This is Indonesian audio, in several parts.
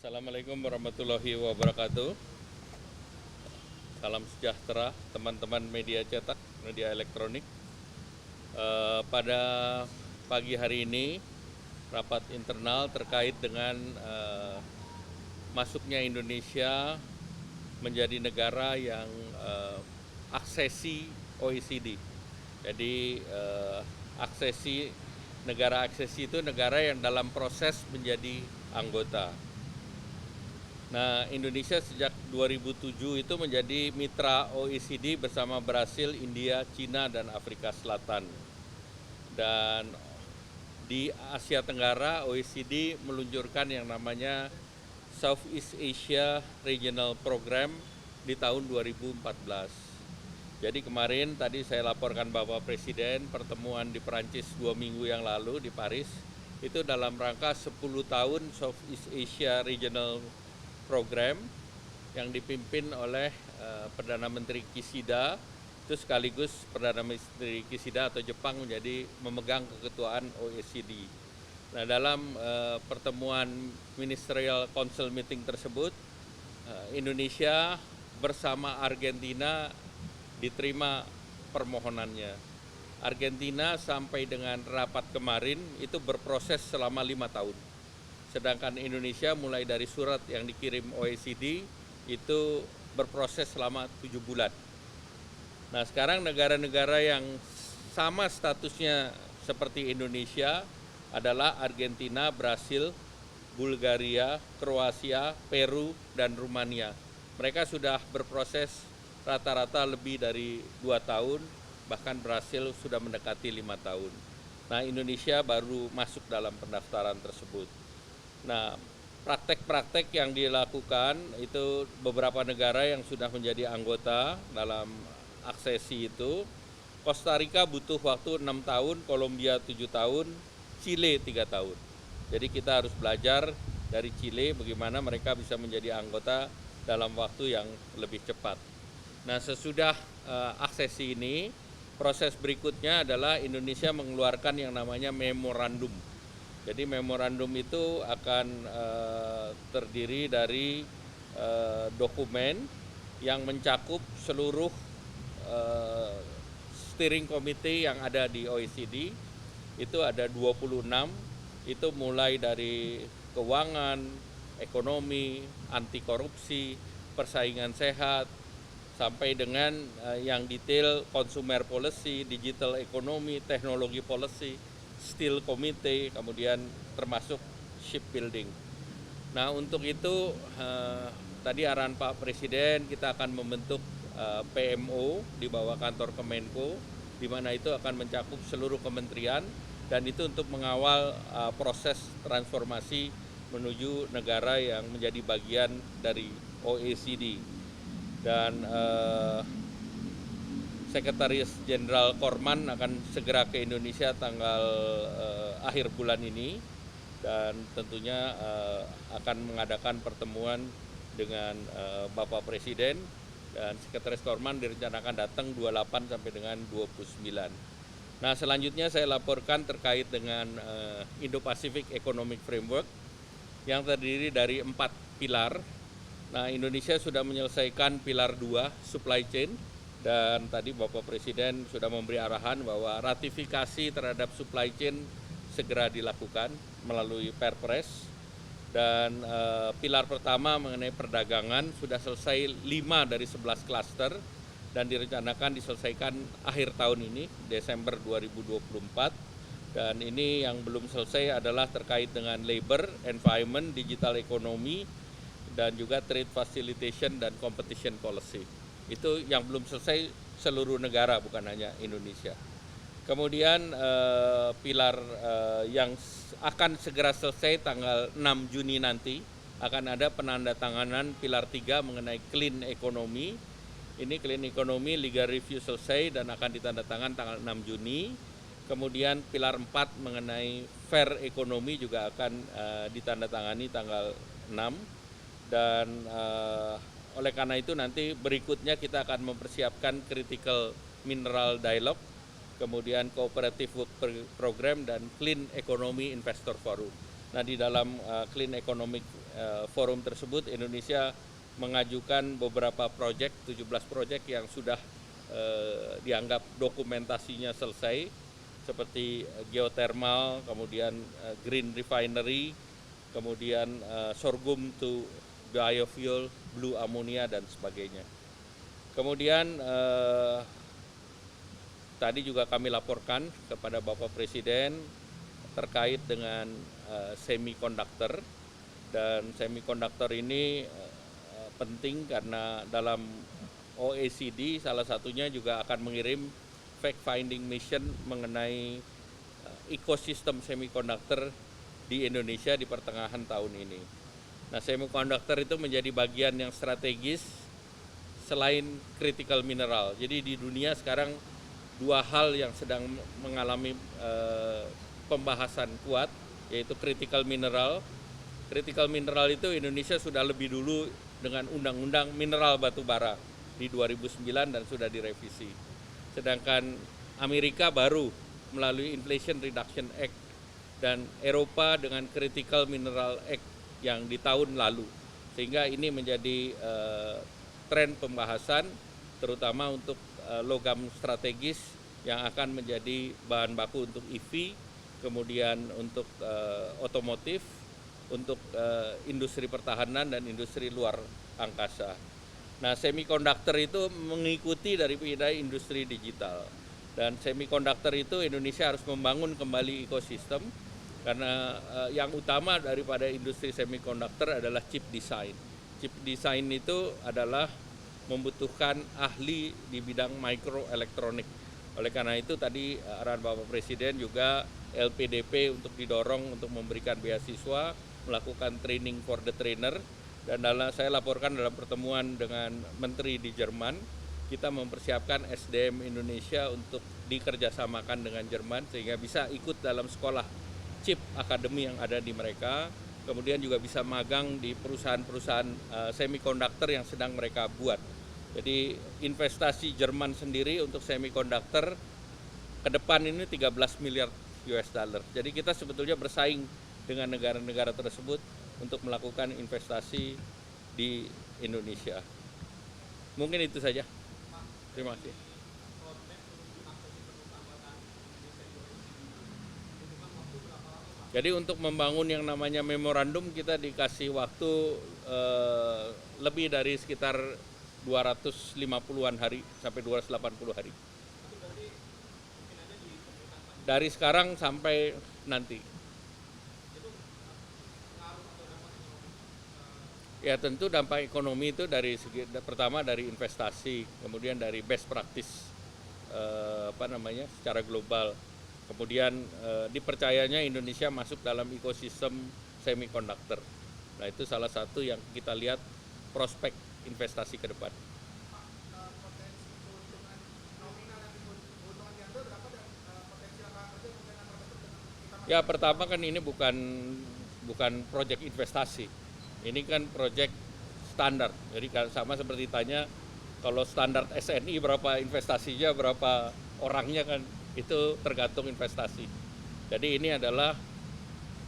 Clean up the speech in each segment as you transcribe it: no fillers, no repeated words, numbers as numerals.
Assalamualaikum warahmatullahi wabarakatuh. Salam sejahtera teman-teman media cetak, media elektronik. Pada pagi hari ini rapat internal terkait dengan masuknya Indonesia menjadi negara yang aksesi OECD. Jadi negara aksesi itu negara yang dalam proses menjadi anggota. Nah, Indonesia sejak 2007 itu menjadi mitra OECD bersama Brasil, India, Cina, dan Afrika Selatan. Dan di Asia Tenggara, OECD meluncurkan yang namanya Southeast Asia Regional Program di tahun 2014. Jadi kemarin tadi saya laporkan Bapak Presiden pertemuan di Perancis 2 minggu yang lalu di Paris, itu dalam rangka 10 tahun Southeast Asia Regional Program yang dipimpin oleh Perdana Menteri Kishida, itu sekaligus Perdana Menteri Kishida atau Jepang menjadi memegang keketuaan OECD. Nah, dalam pertemuan Ministerial Council Meeting tersebut, Indonesia bersama Argentina diterima permohonannya. Argentina sampai dengan rapat kemarin itu berproses selama 5 tahun. Sedangkan Indonesia mulai dari surat yang dikirim OECD itu berproses selama 7 bulan. Nah, sekarang negara-negara yang sama statusnya seperti Indonesia adalah Argentina, Brasil, Bulgaria, Kroasia, Peru, dan Rumania. Mereka sudah berproses rata-rata lebih dari 2 tahun, bahkan Brasil sudah mendekati 5 tahun. Nah, Indonesia baru masuk dalam pendaftaran tersebut. Nah, praktek-praktek yang dilakukan itu beberapa negara yang sudah menjadi anggota dalam aksesi itu. Costa Rica butuh waktu 6 tahun, Kolombia 7 tahun, Chile 3 tahun. Jadi kita harus belajar dari Chile bagaimana mereka bisa menjadi anggota dalam waktu yang lebih cepat. Nah, sesudah aksesi ini, proses berikutnya adalah Indonesia mengeluarkan yang namanya memorandum. Jadi memorandum itu akan terdiri dari dokumen yang mencakup seluruh steering committee yang ada di OECD. Itu ada 26, itu mulai dari keuangan, ekonomi, anti korupsi, persaingan sehat, sampai dengan yang detail consumer policy, digital economy, teknologi policy, Steel Committee, kemudian termasuk shipbuilding. Nah, untuk itu tadi arahan Pak Presiden kita akan membentuk PMO di bawah kantor Kemenko, di mana itu akan mencakup seluruh kementerian, dan itu untuk mengawal proses transformasi menuju negara yang menjadi bagian dari OECD. Dan Sekretaris Jenderal Korman akan segera ke Indonesia tanggal akhir bulan ini, dan tentunya akan mengadakan pertemuan dengan Bapak Presiden, dan Sekretaris Korman direncanakan datang 28 sampai dengan 29. Nah, selanjutnya saya laporkan terkait dengan Indo-Pacific Economic Framework yang terdiri dari 4 pilar. Nah, Indonesia sudah menyelesaikan pilar 2, supply chain. Dan tadi Bapak Presiden sudah memberi arahan bahwa ratifikasi terhadap supply chain segera dilakukan melalui Perpres. Dan pilar pertama mengenai perdagangan sudah selesai 5 dari 11 klaster dan direncanakan diselesaikan akhir tahun ini, Desember 2024. Dan ini yang belum selesai adalah terkait dengan labor, environment, digital economy, dan juga trade facilitation dan competition policy. Itu yang belum selesai seluruh negara, bukan hanya Indonesia. Kemudian pilar yang akan segera selesai tanggal 6 Juni nanti, akan ada penandatanganan pilar 3 mengenai clean economy. Ini clean economy legal review selesai dan akan ditandatangan tanggal 6 Juni. Kemudian pilar 4 mengenai fair economy juga akan ditandatangani tanggal 6. Dan oleh karena itu nanti berikutnya kita akan mempersiapkan critical mineral dialogue, kemudian cooperative work program, dan clean economy investor forum. Nah, di dalam clean economic forum tersebut Indonesia mengajukan beberapa proyek, 17 proyek yang sudah dianggap dokumentasinya selesai, seperti geothermal, kemudian green refinery, kemudian sorghum to biofuel, blue ammonia, dan sebagainya. Kemudian tadi juga kami laporkan kepada Bapak Presiden terkait dengan semikonduktor, dan semikonduktor ini penting karena dalam OECD salah satunya juga akan mengirim fact finding mission mengenai ekosistem semikonduktor di Indonesia di pertengahan tahun ini. Nah, semikonduktor itu menjadi bagian yang strategis selain critical mineral. Jadi di dunia sekarang dua hal yang sedang mengalami pembahasan kuat, yaitu critical mineral. Critical mineral itu Indonesia sudah lebih dulu dengan undang-undang mineral batu bara di 2009 dan sudah direvisi. Sedangkan Amerika baru melalui Inflation Reduction Act dan Eropa dengan Critical Mineral Act yang di tahun lalu. Sehingga ini menjadi tren pembahasan terutama untuk logam strategis yang akan menjadi bahan baku untuk EV, kemudian untuk otomotif, untuk industri pertahanan dan industri luar angkasa. Nah, semikonduktor itu mengikuti dari industri digital. Dan semikonduktor itu Indonesia harus membangun kembali ekosistem karena yang utama daripada industri semikonduktor adalah chip design. Chip design itu adalah membutuhkan ahli di bidang microelektronik. Oleh karena itu tadi arahan Bapak Presiden juga LPDP untuk didorong untuk memberikan beasiswa, melakukan training for the trainer. Dan saya laporkan dalam pertemuan dengan Menteri di Jerman, kita mempersiapkan SDM Indonesia untuk dikerjasamakan dengan Jerman sehingga bisa ikut dalam sekolah chip akademi yang ada di mereka, kemudian juga bisa magang di perusahaan-perusahaan semikonduktor yang sedang mereka buat. Jadi investasi Jerman sendiri untuk semikonduktor ke depan ini 13 miliar US dollar. Jadi kita sebetulnya bersaing dengan negara-negara tersebut untuk melakukan investasi di Indonesia. Mungkin itu saja. Terima kasih. Jadi untuk membangun yang namanya memorandum kita dikasih waktu lebih dari sekitar 250-an hari sampai 280 hari. Dari sekarang sampai nanti. Ya tentu dampak ekonomi itu dari segi pertama dari investasi, kemudian dari best practice secara global. Kemudian dipercayanya Indonesia masuk dalam ekosistem semikonduktor. Nah, itu salah satu yang kita lihat prospek investasi ke depan. Ya pertama kan ini bukan proyek investasi. Ini kan proyek standar, jadi sama seperti tanya kalau standar SNI berapa investasinya, berapa orangnya kan itu tergantung investasi. Jadi ini adalah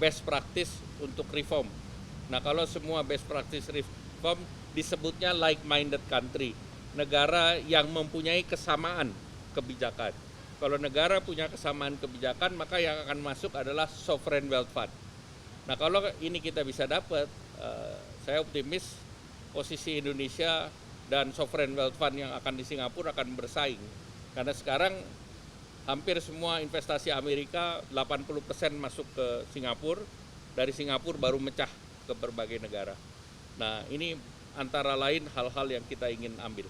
best practice untuk reform. Nah kalau semua best practice reform disebutnya like-minded country, negara yang mempunyai kesamaan kebijakan. Kalau negara punya kesamaan kebijakan maka yang akan masuk adalah sovereign wealth fund. Nah kalau ini kita bisa dapat, saya optimis posisi Indonesia dan sovereign wealth fund yang akan di Singapura akan bersaing. Karena sekarang hampir semua investasi Amerika 80% masuk ke Singapura, dari Singapura baru mecah ke berbagai negara. Nah ini antara lain hal-hal yang kita ingin ambil.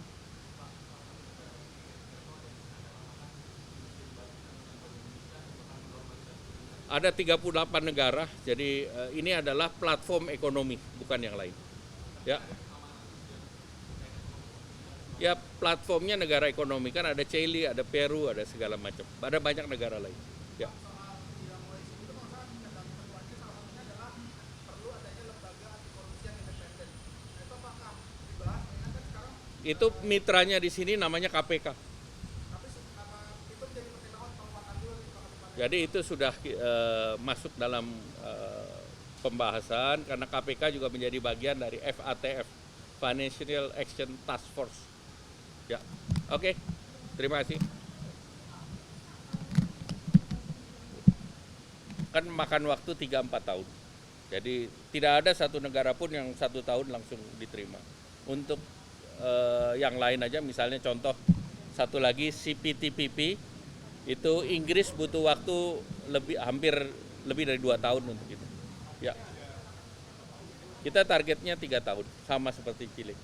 Ada 38 negara, jadi ini adalah platform ekonomi, bukan yang lain. Ya platformnya negara ekonomi, kan ada Chile, ada Peru, ada segala macam. Ada banyak negara lain. Ya. Itu mitranya di sini namanya KPK. Jadi itu sudah masuk dalam pembahasan karena KPK juga menjadi bagian dari FATF, Financial Action Task Force. Ya, oke. Terima kasih. Kan makan waktu 3-4 tahun. Jadi tidak ada satu negara pun yang 1 tahun langsung diterima. Untuk yang lain aja, misalnya contoh satu lagi CPTPP, itu Inggris butuh waktu hampir lebih dari 2 tahun untuk itu. Ya, kita targetnya 3 tahun, sama seperti Chile.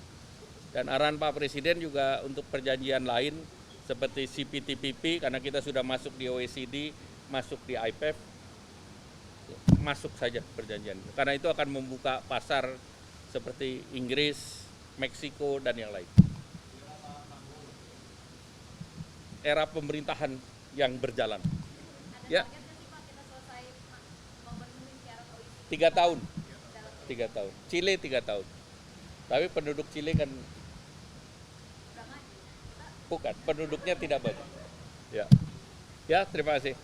Dan arahan Pak Presiden juga untuk perjanjian lain seperti CPTPP, karena kita sudah masuk di OECD, masuk di IPEF, masuk saja perjanjian. Karena itu akan membuka pasar seperti Inggris, Meksiko, dan yang lain. Era pemerintahan yang berjalan. Ya. 3 tahun. 3 tahun. Chile 3 tahun. Tapi penduduk Chile kan bukan, penduduknya tidak banyak. Ya. Ya, terima kasih.